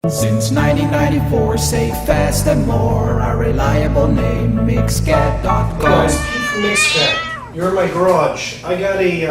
Since 1994, safe, fast, and more. Our reliable name, Mixcat.com. Guys, Pete from Mixcat. You're in my garage. I got a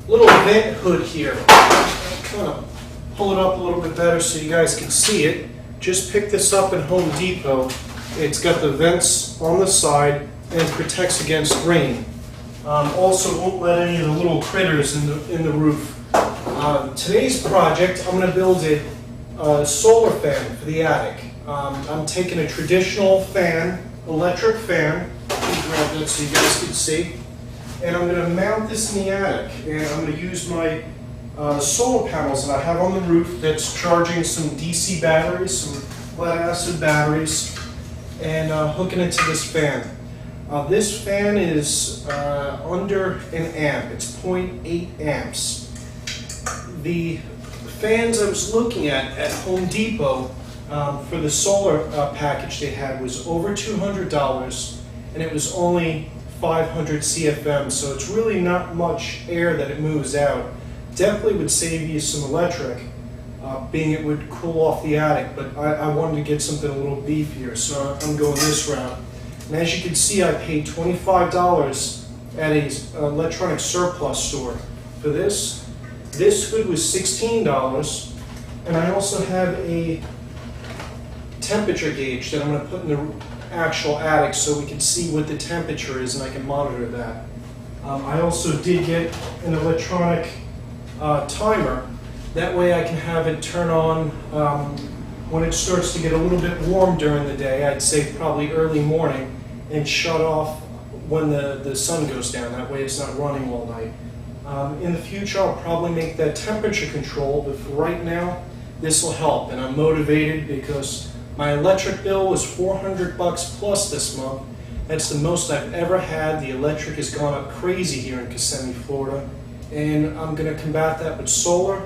little vent hood here. I'll kind of pull it up a little bit better so you guys can see it. Just picked this up in Home Depot. It's got the vents on the side and protects against rain. Also won't let any of the little critters in the roof. Today's project, I'm going to build a solar fan for the attic. I'm taking a traditional fan, electric fan. Let me grab that so you guys can see. And I'm going to mount this in the attic. And I'm going to use my solar panels that I have on the roof that's charging some DC batteries, some lead acid batteries, and hooking it to this fan. This fan is under an amp. It's 0.8 amps. The fans I was looking at Home Depot for the solar package they had was over $200, and it was only 500 CFM, so it's really not much air that it moves out. Definitely would save you some electric, being it would cool off the attic, but I wanted to get something a little beefier, so I'm going this route. And as you can see, I paid $25 at an electronic surplus store for this. This hood was $16, and I also have a temperature gauge that I'm going to put in the actual attic so we can see what the temperature is and I can monitor that. I also did get an electronic timer. That way I can have it turn on when it starts to get a little bit warm during the day, I'd say probably early morning, and shut off when the sun goes down. That way it's not running all night. In the future, I'll probably make that temperature control, but for right now, this will help. And I'm motivated because my electric bill was $400 plus this month. That's the most I've ever had. The electric has gone up crazy here in Kissimmee, Florida. And I'm going to combat that with solar.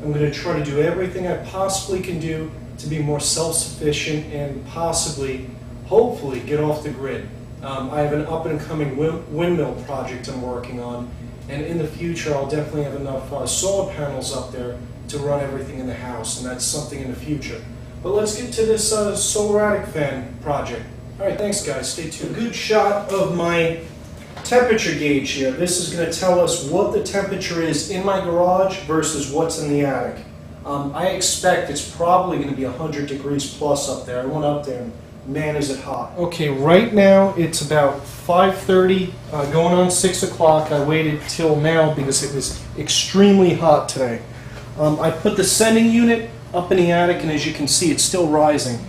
I'm going to try to do everything I possibly can do to be more self-sufficient and possibly, hopefully, get off the grid. I have an up-and-coming windmill project I'm working on. And in the future, I'll definitely have enough solar panels up there to run everything in the house, and that's something in the future. But let's get to this solar attic fan project. All right, thanks guys, stay tuned. A good shot of my temperature gauge here. This is going to tell us what the temperature is in my garage versus what's in the attic. I expect it's probably going to be 100 degrees plus up there. I went up there and man is it hot. Okay, right now it's about 5:30, going on 6 o'clock. I waited till now because it was extremely hot today. I put the sending unit up in the attic, and as you can see, it's still rising.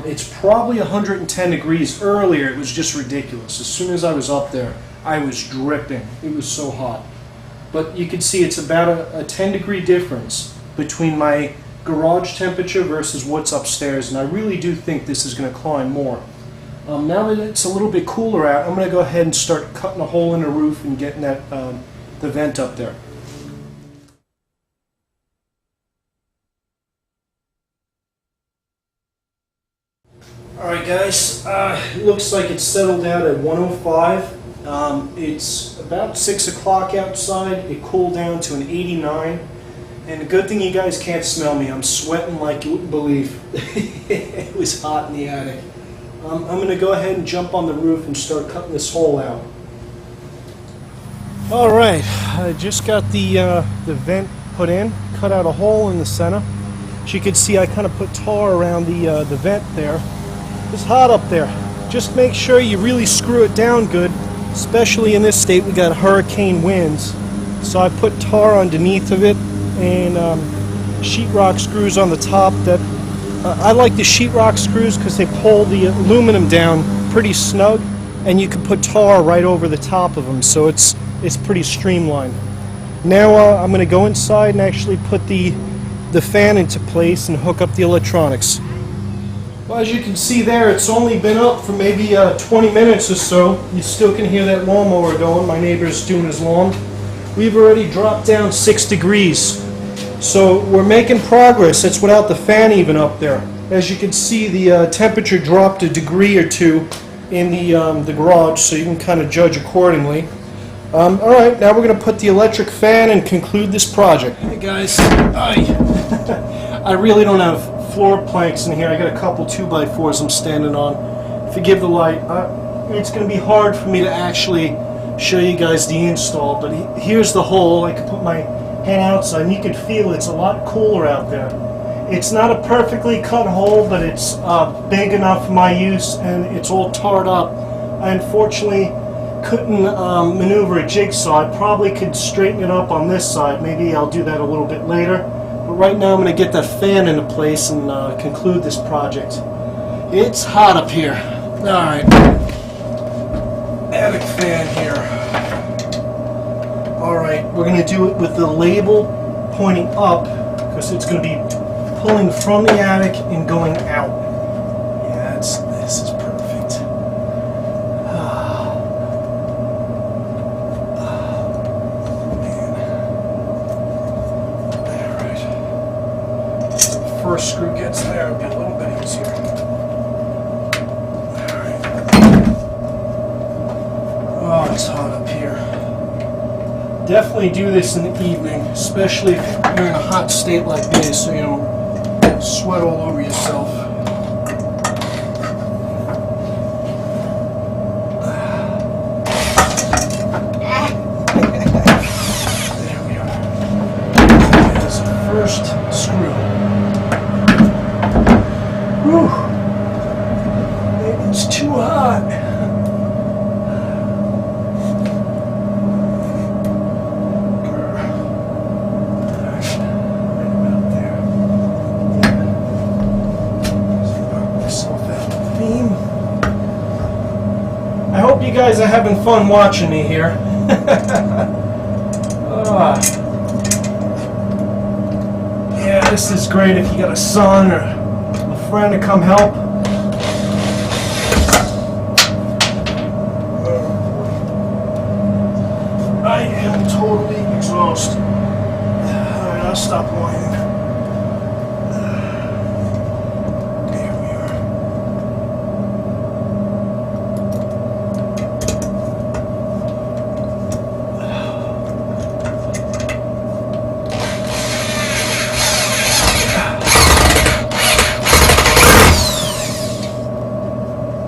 It's probably 110 degrees. Earlier, it was just ridiculous. As soon as I was up there, I was dripping. It was so hot. But you can see it's about a 10-degree difference between my garage temperature versus what's upstairs, and I really do think this is going to climb more. Now that it's a little bit cooler out, I'm going to go ahead and start cutting a hole in the roof and getting that the vent up there. Alright guys, it looks like it's settled out at 105. It's about 6 o'clock outside. It cooled down to an 89. And the good thing you guys can't smell me. I'm sweating like you wouldn't believe. It was hot in the attic. I'm going to go ahead and jump on the roof and start cutting this hole out. Alright, I just got the vent put in, cut out a hole in the center. As you can see, I kind of put tar around the vent there. It's hot up there. Just make sure you really screw it down good, especially in this state we got hurricane winds. So I put tar underneath of it and sheetrock screws on the top. That I like the sheetrock screws because they pull the aluminum down pretty snug, and you can put tar right over the top of them, so it's pretty streamlined. Now I'm going to go inside and actually put the fan into place and hook up the electronics. Well, as you can see there, it's only been up for maybe 20 minutes or so. You still can hear that lawnmower going. My neighbor's doing his lawn. We've already dropped down 6 degrees. So we're making progress. That's without the fan even up there. As you can see, the temperature dropped a degree or two in the garage, so you can kind of judge accordingly. Alright, now we're going to put the electric fan and conclude this project. Hey guys, I really don't have floor planks in here. I got a couple 2x4s I'm standing on. Forgive the light. It's going to be hard for me to actually show you guys the install, but here's the hole. I can put my hand outside and you can feel it's a lot cooler out there. It's not a perfectly cut hole, but it's big enough for my use, and it's all tarred up. I unfortunately couldn't maneuver a jigsaw. I probably could straighten it up on this side. Maybe I'll do that a little bit later. But right now I'm going to get that fan into place and conclude this project. It's hot up here. Alright. Attic fan here. Alright, we're going to do it with the label pointing up, because it's going to be pulling from the attic and going out. Yeah, this is perfect. First screw gets there, it'll be a little bit easier. Alright. Oh, it's hot up here. Definitely do this in the evening, especially if you're in a hot state like this, so you don't sweat all over yourself. There we are. There's the first screw. Whew. Maybe it's too hot. I hope you guys are having fun watching me here. Yeah, this is great if you got a son or a friend to come help. I am totally exhausted. Alright, I'll stop whining. There we are.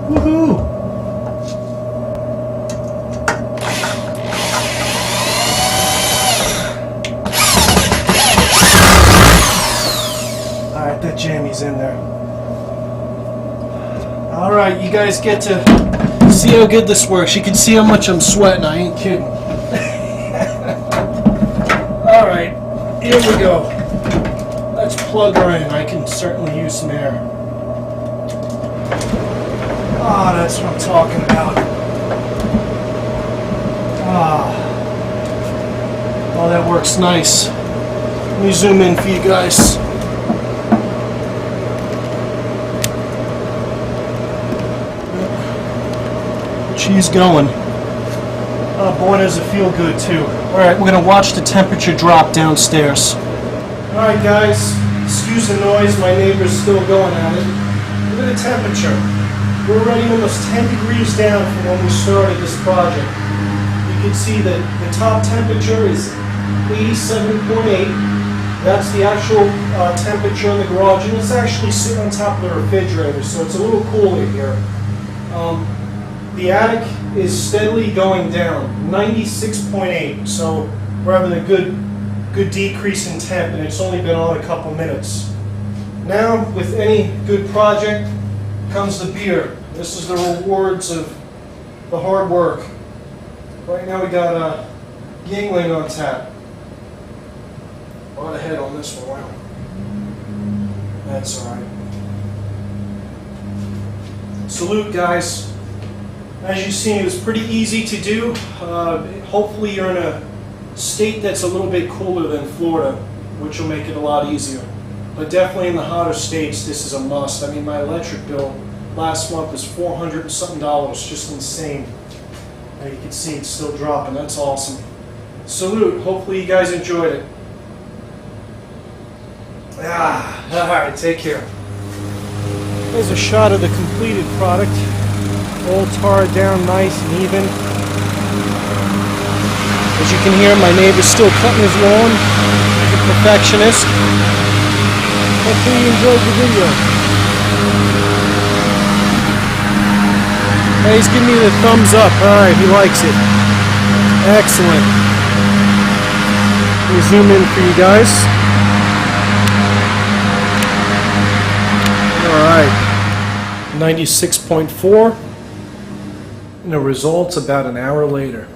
Woohoo! Alright, that jammy's in there. Alright, you guys get to see how good this works. You can see how much I'm sweating, I ain't kidding. Alright, here we go. Let's plug her in. I can certainly use some air. Ah, that's what I'm talking about. Oh, that works nice. Let me zoom in for you guys. She's going. Oh boy, does it feel good too. Alright, we're going to watch the temperature drop downstairs. Alright guys, excuse the noise, my neighbor's still going at it. Look at the temperature. We're already almost 10 degrees down from when we started this project. You can see that the top temperature is 87.8. That's the actual temperature in the garage, and it's actually sitting on top of the refrigerator, so it's a little cooler here. The attic is steadily going down, 96.8, so we're having a good decrease in temp, and it's only been on a couple minutes. Now, with any good project comes the beer. This is the rewards of the hard work. Right now we got Yingling on tap. A lot of head on this one, wow. That's alright. Salute, guys. As you've seen, it was pretty easy to do. Hopefully you're in a state that's a little bit cooler than Florida, which will make it a lot easier. But definitely in the hotter states, this is a must. I mean, my electric bill last month was $400 and something, just insane. And you can see it's still dropping, that's awesome. Salute, hopefully you guys enjoyed it. Alright, take care. There's a shot of the completed product. All tarred down nice and even. As you can hear, my neighbor's still cutting his lawn. He's a perfectionist. Hopefully you enjoyed the video. Hey, he's giving me the thumbs up. Alright, he likes it. Excellent. Let me zoom in for you guys. Alright. 96.4. And the results about an hour later.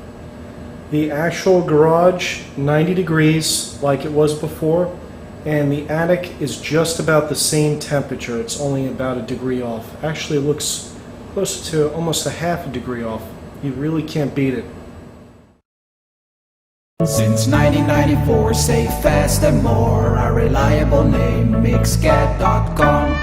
The actual garage, 90 degrees like it was before. And the attic is just about the same temperature. It's only about a degree off. Actually, it looks closer to almost a half a degree off. You really can't beat it. Since 1994, safe, fast and more. Our reliable name, Mixcat.com.